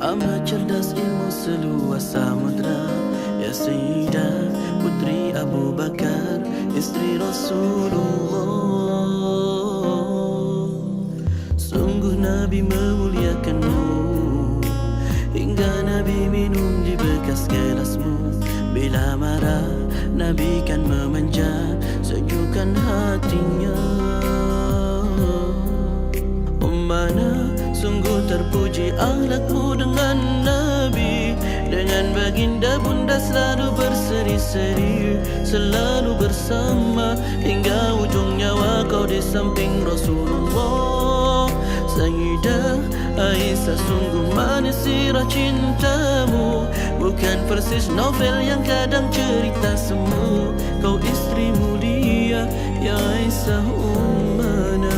Amat cerdas ilmu seluas samudra, ya Sayyidah Putri Abu Bakar, istri Rasulullah. Sungguh Nabi memuliakanmu, hingga Nabi minum di bekas gelasmu. Bila marah Nabi kan memanja, sejukkan hatinya. Ummana sungguh terpuji akhlakmu dengan Nabi, dengan baginda bunda selalu berseri-seri, selalu bersama hingga ujung nyawa kau di samping Rasulullah. Sayyidah Aisyah, sungguh manis sirah cintamu, bukan persis novel yang kadang cerita semu. Kau istri mulia, ya Aisyah ummana.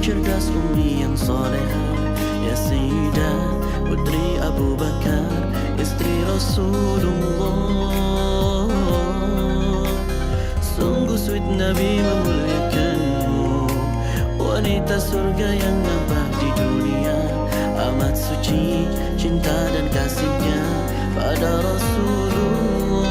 Cerdas umi yang soleha, ya Sayyidah Putri Abu Bakar, istri Rasulullah. Sungguh sweet Nabi memuliakanmu, wanita surga yang nampak di dunia. Amat suci cinta dan kasihnya pada Rasulullah.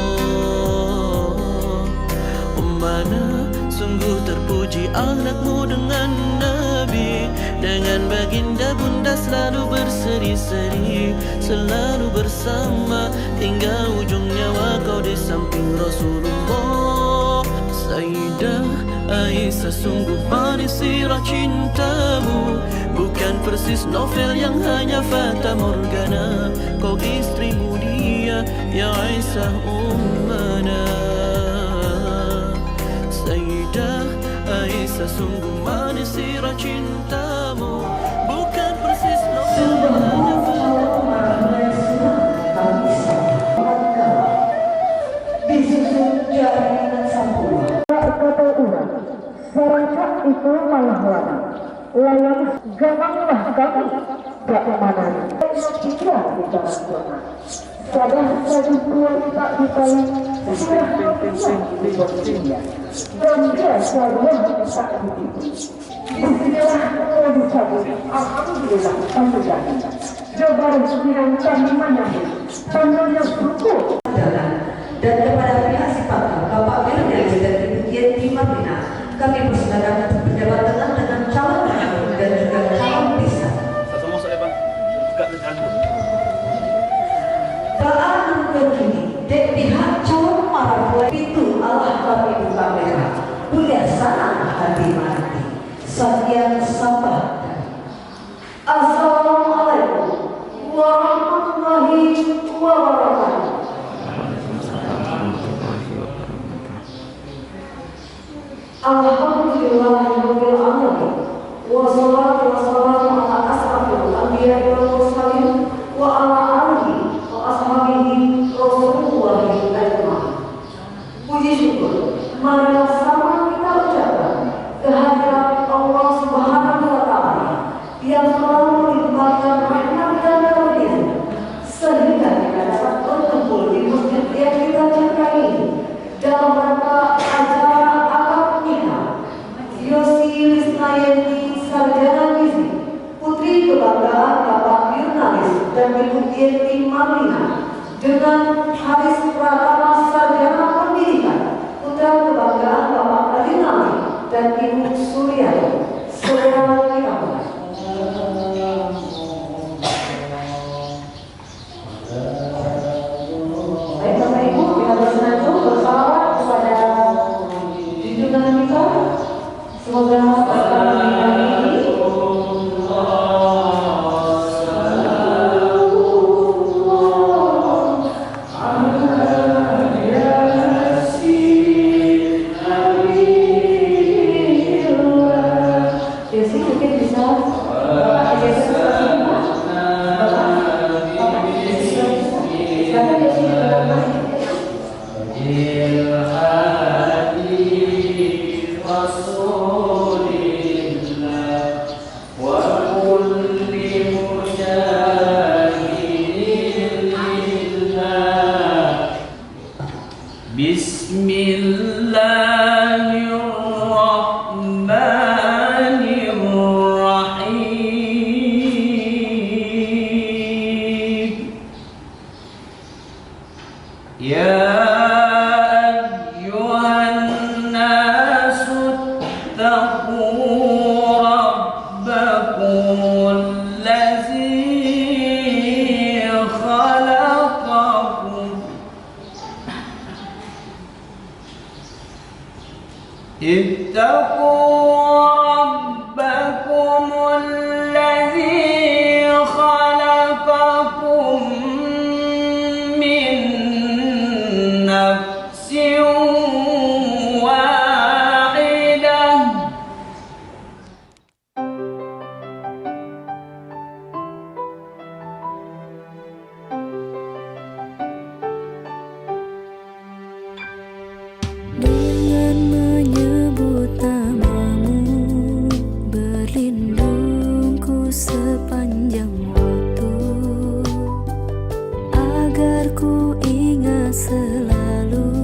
Ummana sungguh terpuji akhlakmu dengan Nabi, dengan baginda bunda selalu berseri-seri, selalu bersama hingga ujung nyawa kau di samping Rasulullah. Sayyidah Aisyah, sungguh manis sirah cintamu, bukan persis novel yang hanya fata morgana. Kau istri mulia, ya Aisyah ummana. Sayyidah Aisyah, sungguh manis sirah cintamu, bukan persis novel yang hanya fata morgana. Disusun jaringan sempurna. Kata ulang, serangkak itu malah lama. Layang gamanglah kami, tak kemana. Kita di dalam zona. Sadah satu kuat tak ditaling, sirah hati di bawahnya. Dan dia selalu tak ditipu. Disinilah kau dicabut, alhamdulillah panggilan. Jabar sekiranya kami menyambut, panggilnya berkuat. Dan kepada pihak Sipaka, Bapak Bilang yang sudah demikian di Madinah, kami persilakan untuk berjabat tangan dengan calon pengantin dan juga calon bisa. Baan begini, dek pihak calon marapuai itu Allah kami buka merah, punya sana hati mati. Sekian sabar. Assalamualaikum warahmatullahi wabarakatuh. Alhamdulillahirabbil alamin. Wassalatu wassalamu ala asrafil anbiya'i wal mursalin wa ala alihi wa ashabihi Rasulullah ajma'in. Puji syukur marilah sama kita ucapkan kehadiran Allah Subhanahu wa taala yang selalu melimpahkan rahmat dan karunia sehingga kita dapat berkumpul di masjid yang kita cintai ini dalam rangka acara Lisnayani Sarjana Gizi, putri kebanggaan Bapak Jurnalis dan Ibu Yenti Marlina, dengan Haris Pratama Sarjana Pendidikan, putra kebanggaan Bapak Radinali dan Ibu Suryani. Saudara kita, baik Bapak Ibu, kita bersenandung bersalawat kepada junjungan kita. Semoga perkara ini mungkin bisa يا أيها الناس اتقوا ربكم الذي خلقكم من نفس واحدة Dengan menyebut namamu, berlindungku sepanjang waktu, agar ku ingat selalu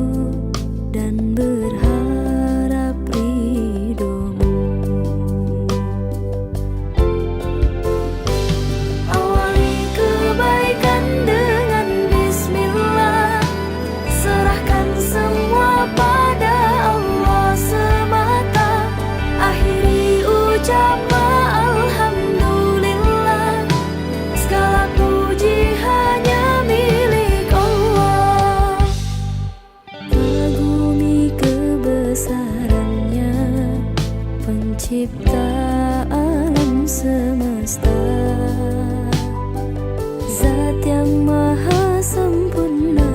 dan berharap ridhomu. Awali kebaikan dengan bismillah, serahkan semua pada Allah semata. Akhiri ucapan alhamdulillah, segala puji hanya milik Allah. Mengagumi kebesarannya, pencipta alam semesta, Zat yang maha sempurna,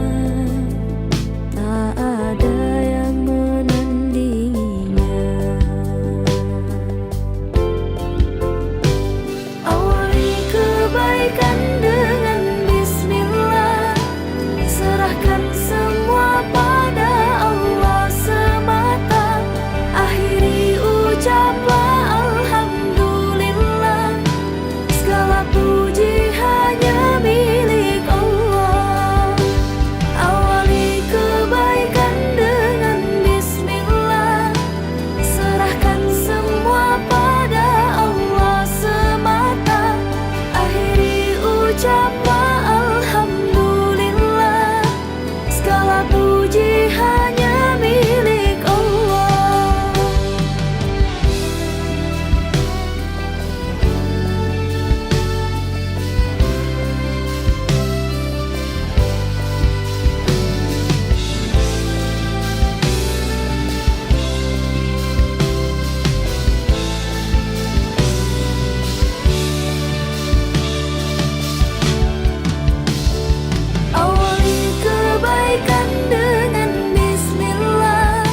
tak ada yang menandinginya. Awali kebaikan dengan bismillah, serahkan semua pada Allah semata. Akhiri ucapan alhamdulillah, segala puji hanya milik Allah. Awali kebaikan dengan bismillah, serahkan semua pada Allah semata. Akhiri ucapan alhamdulillah, segala puji hanya milik Allah. Awali kebaikan dengan bismillah,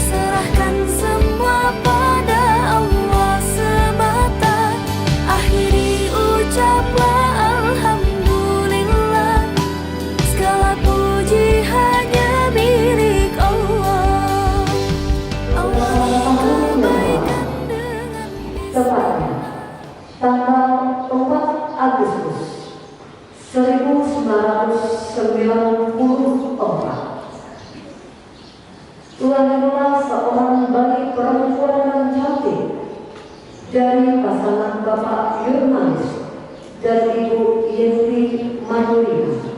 serahkan semua pada Allah semata. Akhiri ucapan alhamdulillah, segala puji hanya milik Allah. Awali kebaikan dengan Tepatnya tanggal 4 Agustus 1994, lahirlah seorang bayi perempuan yang cantik dari pasangan Bapak Yurmanis dan Ibu Yenti Madurina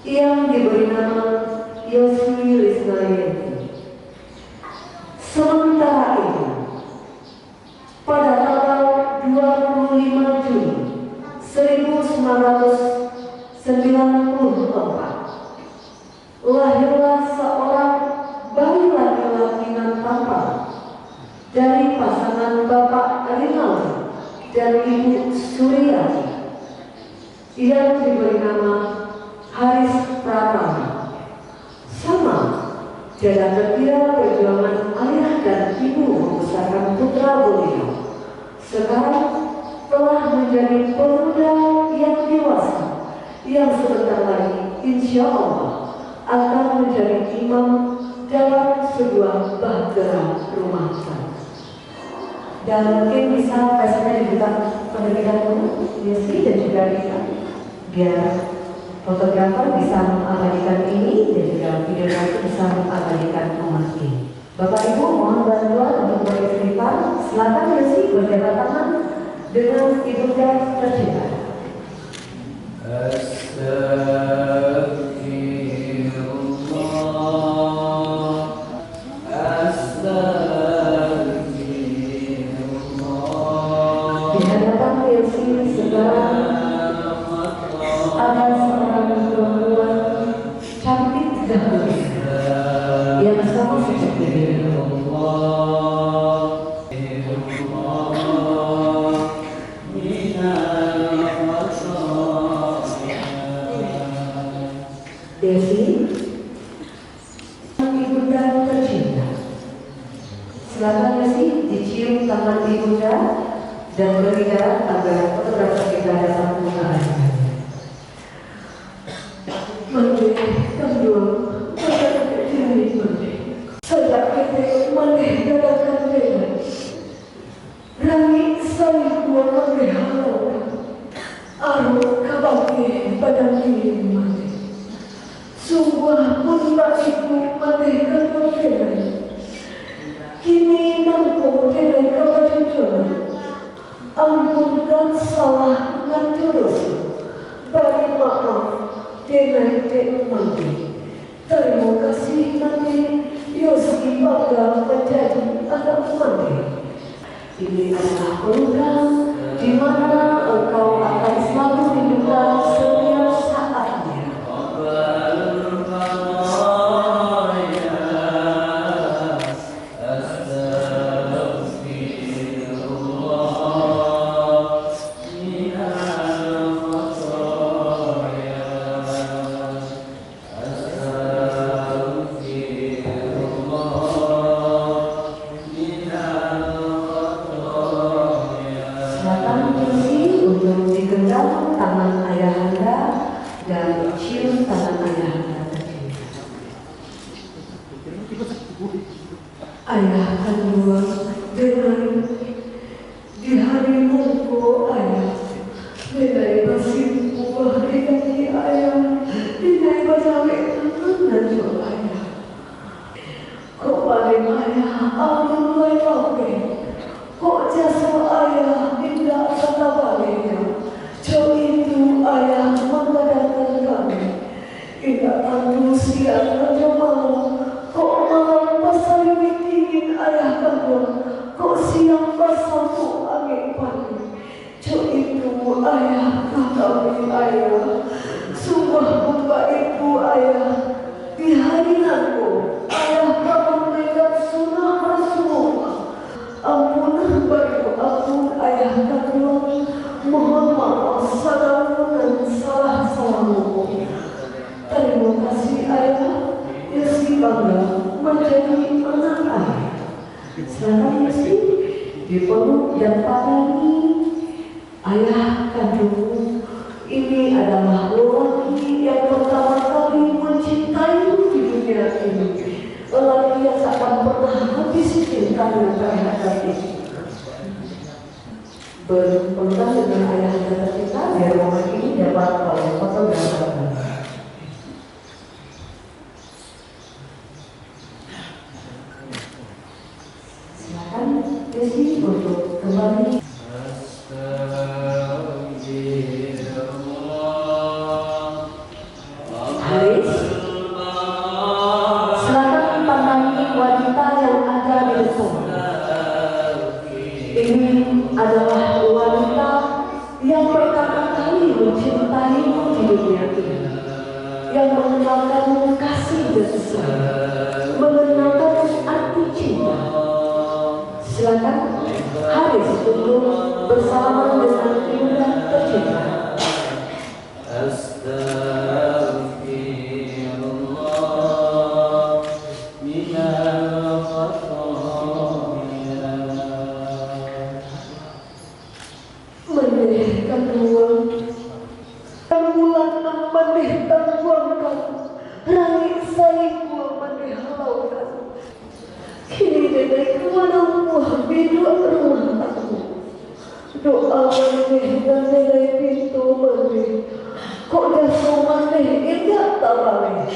yang diberi nama Yoswi Lisnayenti. Sementara itu, pada tanggal 25 Juni 1994, lahirlah seorang bayi laki-laki nan tampan dari pasangan Bapak Rinaldi dan Ibu Suryati yang diberi nama Haris Pratama. Sama jalan setia perjuangan ayah dan ibu membesarkan putra beliau, sekarang telah menjadi pemuda yang dewasa yang sebentar lagi insya Allah akan menjadi imam dalam sebuah bahtera rumah tangga. Dan mungkin bisa presnya juga pendidikan Yesi dan juga Risa, biar fotografer bisa mengabadikan ini dan juga videografer bisa mengabadikan momen ini. Bapak Ibu mohon bantuan untuk beristighfar. Silakan Yesi berjabat tangan dengan ibunda tercinta. Astaghfirullah. bagi pada diri mati. Sungguh pun bagiku mati kemudian. Kini nampu denai kebajujuran. Ampunkan salah ngajurus. Beri maaf denai dek mati. Terima kasih mati. Yosi bangga menjadi anak mati. Ini adalah program di mana engkau akan selalu dibuka setiap saatnya. Tangan ayahanda dan cium tangan ayahanda tercinta. Ayah kandung dengan di hari minggu ayah denai basimpu hari ayah denai bacawe dan juga ayah. Kok paling ayah amun mulai pakai kok jasa ayah tidak kata baliknya. Jo itu ayah mengadakan kami. Tidak manusia kerja malam. Kok malam pasal dingin ayah kamu. Kok siang pasal tu angin pagi. Jo itu ayah kami ayah. Sungguh buka itu ayah. Di hari nanti ayah kamu menegak sunnah Rasulullah. Ampun bagi ampun ayah kamu. Mohon maaf salamu dan salah-salahmu. Terima kasih ayah. Yesi bangga menjadi anak ayah. Silakan Yesi dipeluk dan padangi ayah kandung. Ini adalah lelaki yang pertama kali mencintaimu di dunia ini. Lelaki yang tak akan pernah habis cintanya terhadap ini. Berpegang dengan ayah dan kita biar momen ini dapat oleh fotografer. Silakan Desi untuk kembali. Haris, silakan pandangi wanita yang ada di depan. Ini adalah wanita yang pertama kali mencintaimu di dunia ini, yang mengenalkanmu kasih dan sayang, mengenalkanmu arti cinta. Silakan Haris untuk bersalaman dengan ibunda tercinta. Doa maneh dan nilai pintu maneh. Kok jasa maneh ingat tak maneh.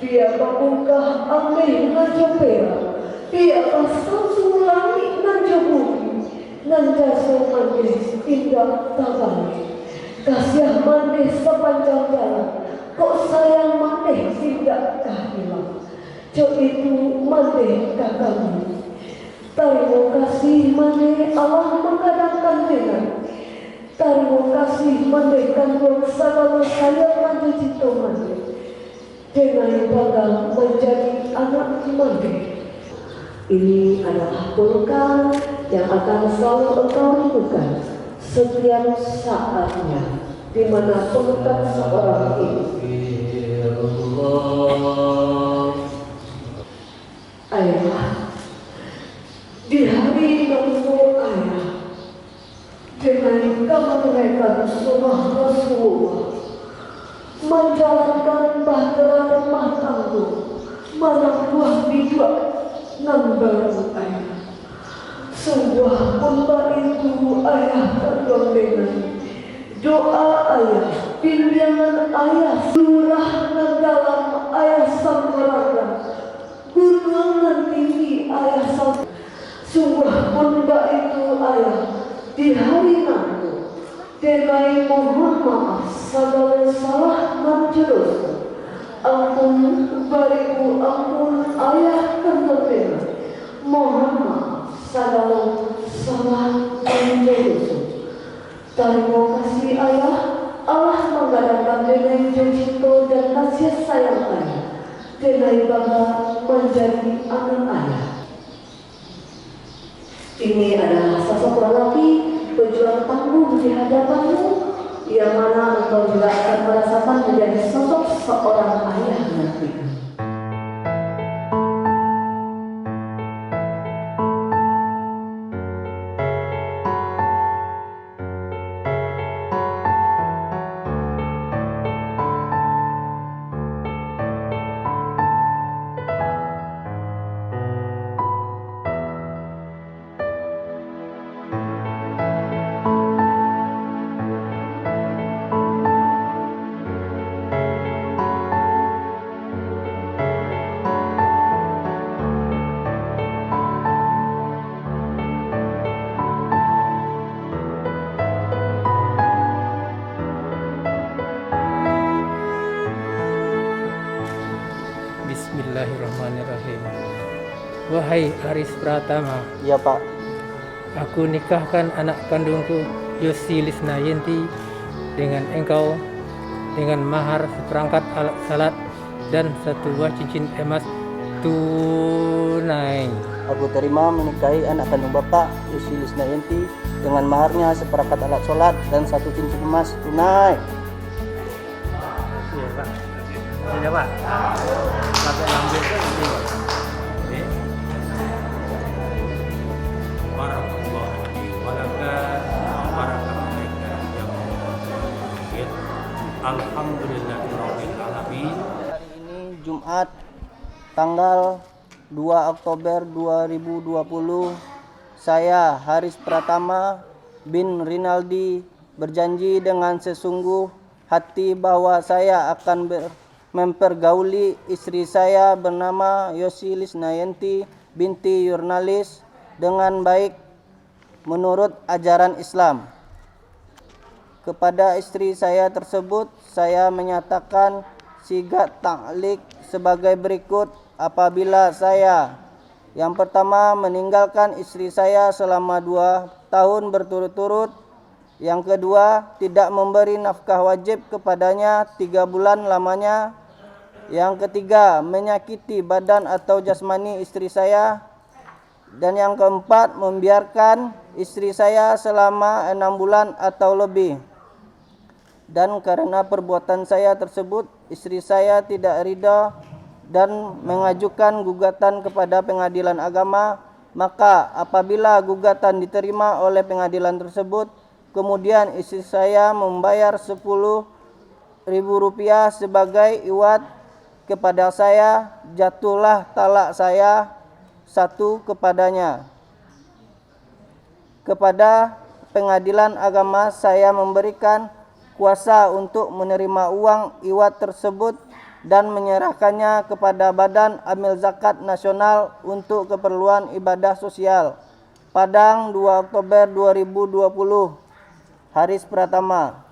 Dia membuka ameh najo perak. Dia satu langit najo bumi. Nan jasa maneh ingat tak maneh. Kasih maneh sepanjang jalan. Kok sayang maneh tidak hilang. Jo itu maneh katamu. Terima kasih mane Allah mengadakan dengan. Terima kasih mane kandung segala saya maju cito mane. Dengan bangga menjadi anak mane. Ini adalah berkah yang akan selalu engkau lakukan setiap saatnya di mana pelukan seorang ini. Ayah. Di hari nombor ayah dengan kamu menunaikan sunnah Rasulullah, menjalankan bahtera rumah tangga, mana buah bijak nan baru ayah. Sebuah hamba itu ayah kandung dengan doa ayah Pinjangan ayah surah dalam ayah sambaranga, gunungan tinggi ayah sam. Sungguh bunda itu ayah di hari nanti. Denai mohon maaf segala salah menjurus. Ampun bariku ampun ayah kentepena. Mohon maaf segala salah menjurus. Terima kasih ayah. Allah menggadangkan denai cinta dan kasih sayang ayah. Denai bangga menjadi anak ayah. Ini adalah sosok lelaki pejuang tangguh di hadapanmu, yang mana engkau juga akan merasakan menjadi sosok seorang ayah nanti. Bismillahirrahmanirrahim. Wahai Aris Pratama, Iya Pak. aku nikahkan anak kandungku Yosi Lisnayanti dengan engkau dengan mahar seperangkat alat salat dan satu buah cincin emas tunai. Aku terima menikahi anak kandung Bapak Yosi Lisnayanti dengan maharnya seperangkat alat sholat dan satu cincin emas tunai. Iya Pak. Sudah Pak. Pakai lambe itu ini. Warahmatullahi wabarakatuh. Alhamdulillahirabbil alamin. Hari ini Jumat tanggal 2 Oktober 2020, saya Haris Pratama bin Rinaldi berjanji dengan sesungguh hati bahwa saya akan mempergauli istri saya bernama Yosi Lisnayanti binti Yurnalis dengan baik menurut ajaran Islam. Kepada istri saya tersebut, saya menyatakan sigat ta'liq sebagai berikut. Apabila saya yang pertama meninggalkan istri saya selama 2 tahun berturut-turut, yang kedua tidak memberi nafkah wajib kepadanya 3 bulan lamanya, yang ketiga menyakiti badan atau jasmani istri saya, dan yang keempat membiarkan istri saya selama 6 bulan atau lebih. Dan karena perbuatan saya tersebut, istri saya tidak ridha dan mengajukan gugatan kepada pengadilan agama. Maka apabila gugatan diterima oleh pengadilan tersebut, kemudian istri saya membayar Rp10.000 sebagai iwat kepada saya, jatuhlah talak saya satu kepadanya. Kepada pengadilan agama saya memberikan kuasa untuk menerima uang iwat tersebut dan menyerahkannya kepada Badan Amil Zakat Nasional untuk keperluan ibadah sosial. Padang, 2 Oktober 2020. Haris Pratama.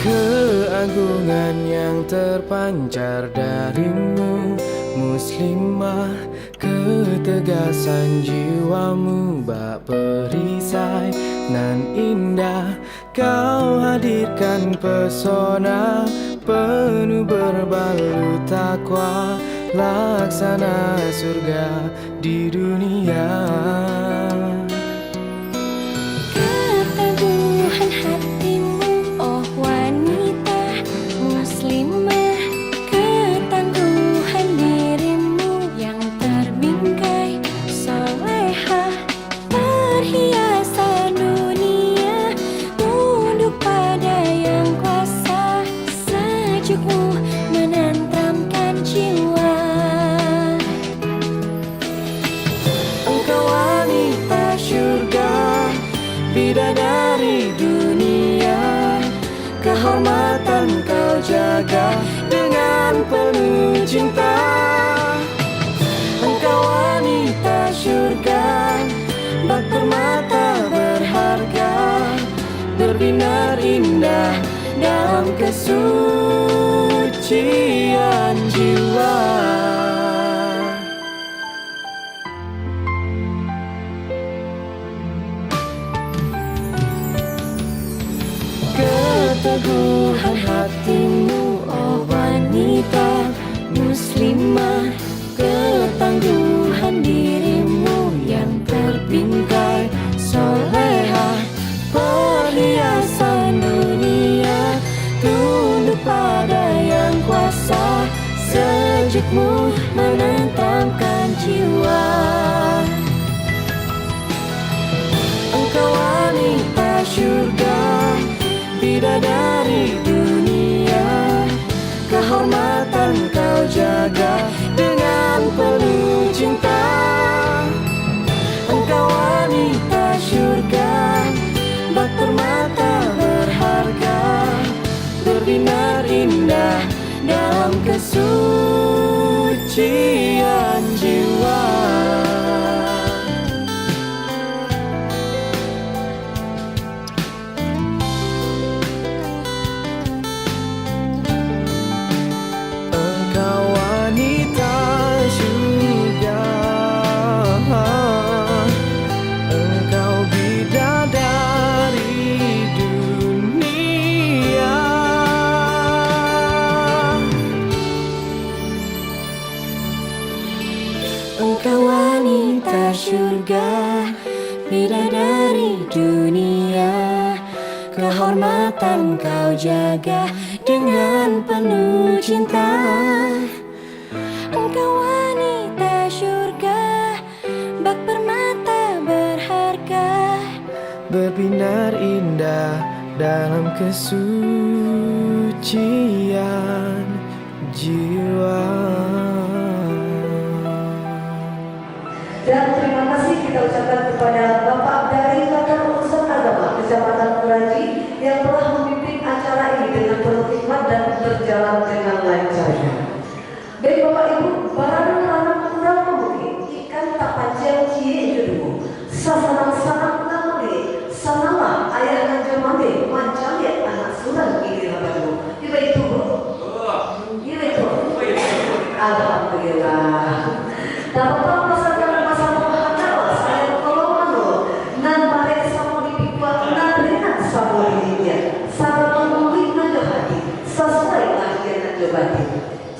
Keagungan yang terpancar darimu, muslimah, ketegasan jiwamu bak perisai nan indah. Kau hadirkan pesona penuh berbalut takwa, laksana surga di dunia. Keteguhan hatimu, oh kehormatan kau jaga dengan penuh cinta. Engkau wanita surga, bak permata berharga, berbinar indah dalam kesucian jiwa. Keteguhan hatimu, oh wanita muslimah, ketangguhan dirimu yang terbingkai solehah, perhiasan dunia tunduk pada yang kuasa, sejukmu menenteramkan jiwa. Engkau wanita surga, bidadari dunia, kehormatan kau jaga dengan penuh cinta. Engkau wanita surga, bak permata berharga, berbinar indah dalam kesucian jiwa. Engkau wanita surga, engkau bidadari dunia. Engkau wanita surga, bidadari dunia, kehormatan kau jaga dengan penuh cinta. Engkau wanita surga, bak permata berharga, berbinar indah dalam kesucian jiwa. Dan terima kasih kita ucapkan kepada Bapak dari Kantor Urusan Agama Kecamatan Kuraji yang telah memimpin acara ini dengan penuh hikmat dan berjalan dengan lancarnya. Baik Bapak Ibu, barang lanang kurang membuki ikan tak panjang kie jodoh, sasanang-sanang namale, sanalah ayah ngajak mande, mancang ya anak suran ini Bapak Ibu. Ibu itu Bu? Ibu itu? Alhamdulillah. Dapat masakan masalah hanal saya tolong nan barek samo dipikwa nan ringan samo dirinya sama mengulik nan johati sesuai lahir nan johati.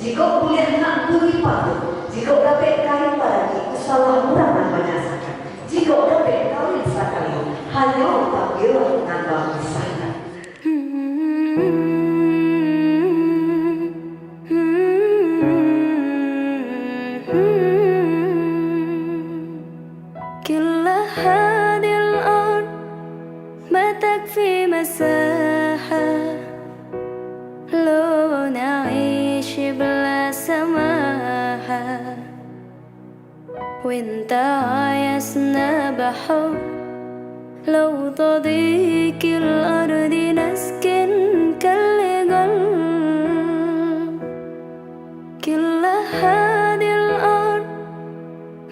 Jika kuliah nak buri patuh, jika dapat kain barang salah murah nan menyasakan, jika dapat kawin sekali hanya tampil nan bangsakan. كل هذه الأرض ما تكفي مساحة لو نعيش بلا سماحة، وانت عايزنا بحب لو تضيق الأرض نسكن كالجل. كل هذه الأرض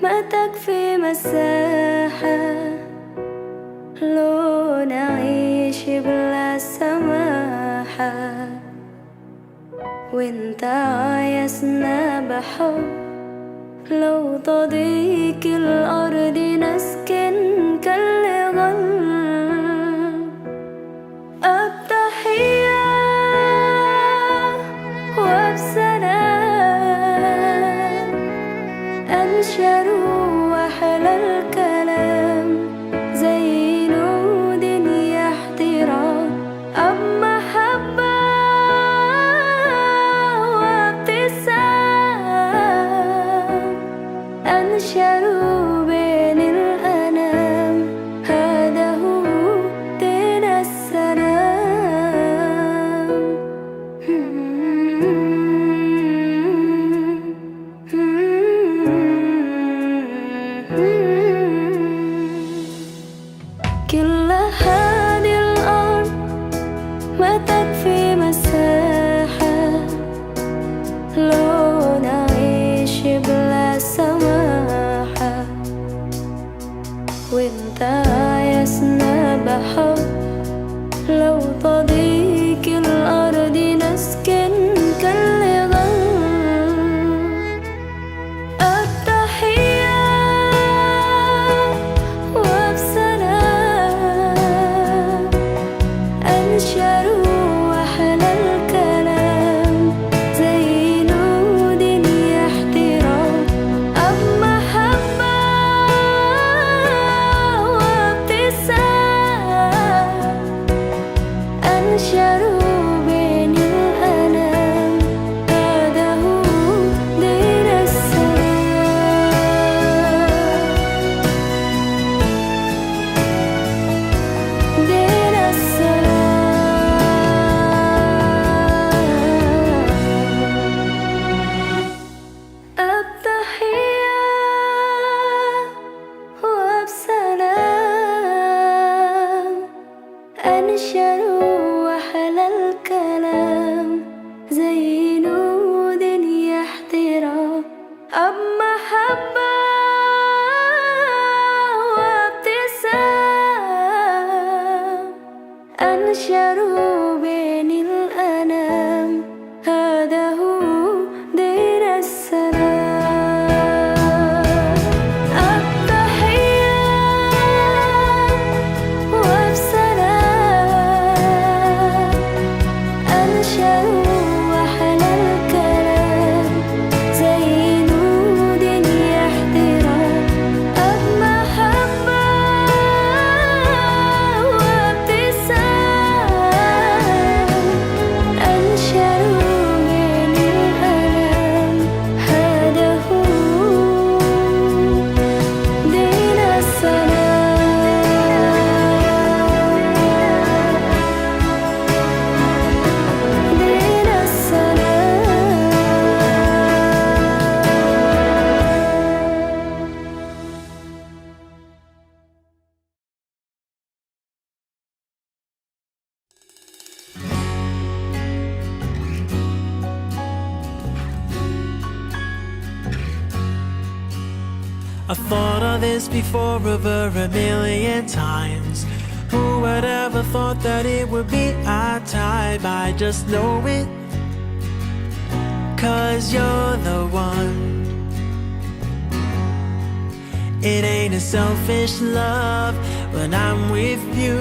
ما تكفي مساحة لو نعيش بلا سماحة، وانت عايزنا بحب لو تضيق الأرض نسكن كالغل. التحية وبسلام أنشروا أحلى الكلام زي نود يا احترام، أب محبة وابتسام أنشروا بين الأنام، هذا هو دين السلام. كل هذه الأرض ما تكفي أنشأ وأحلى الكلام زي نود يحترام أب محبة وابتسام أنشأوا من الألم هذا هو دين I thought of this before over a million times. Who would ever thought that it would be our time? I just know it, 'cause you're the one. It ain't a selfish love when I'm with you.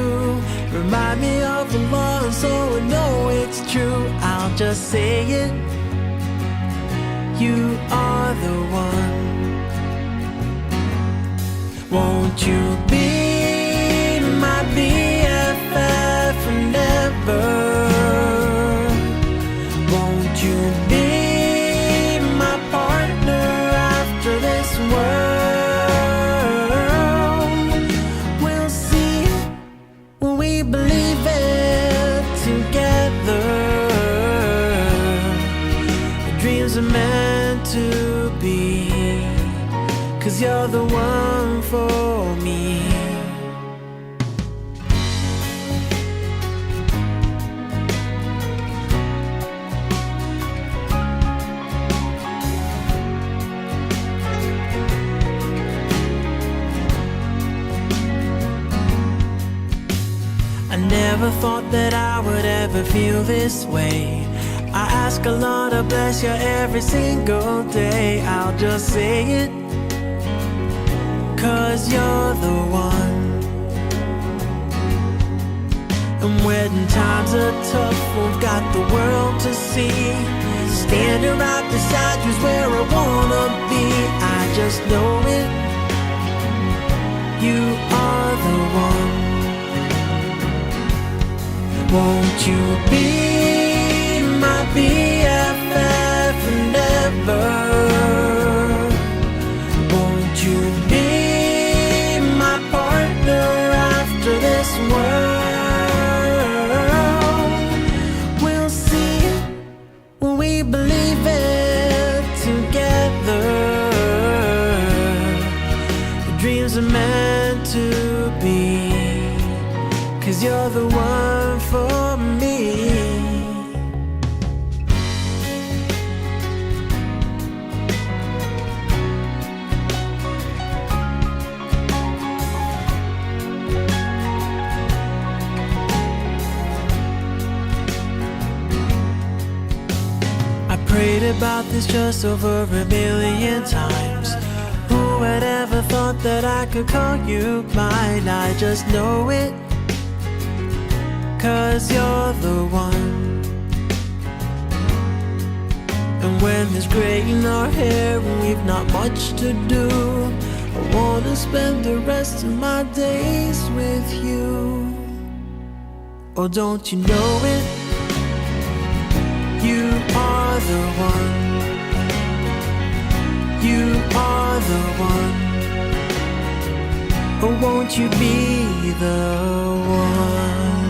Remind me of the law so I know it's true. I'll just say it, you are the one. Won't you be my BFF forever? Won't you be my partner after this world? We'll see when we believe it together. The dreams are meant to be, 'cause you're the one for me. I never thought that I would ever feel this way. I ask Allah to bless you every single day. I'll just say it, 'cause you're the one. And when times are tough, we've got the world to see. Standing right beside you's where I wanna be. I just know it, you are the one. Won't you be my BFF forever? Won't you be my partner after this world? We'll see when we believe it together. The dreams are meant to be, 'cause you're the one for me. I prayed about this just over a million times. Who would ever thought that I could call you mine? I just know it, 'cause you're the one. And when there's gray in our hair and we've not much to do, I wanna spend the rest of my days with you. Oh, don't you know it? You are the one. You are the one. Oh, won't you be the one?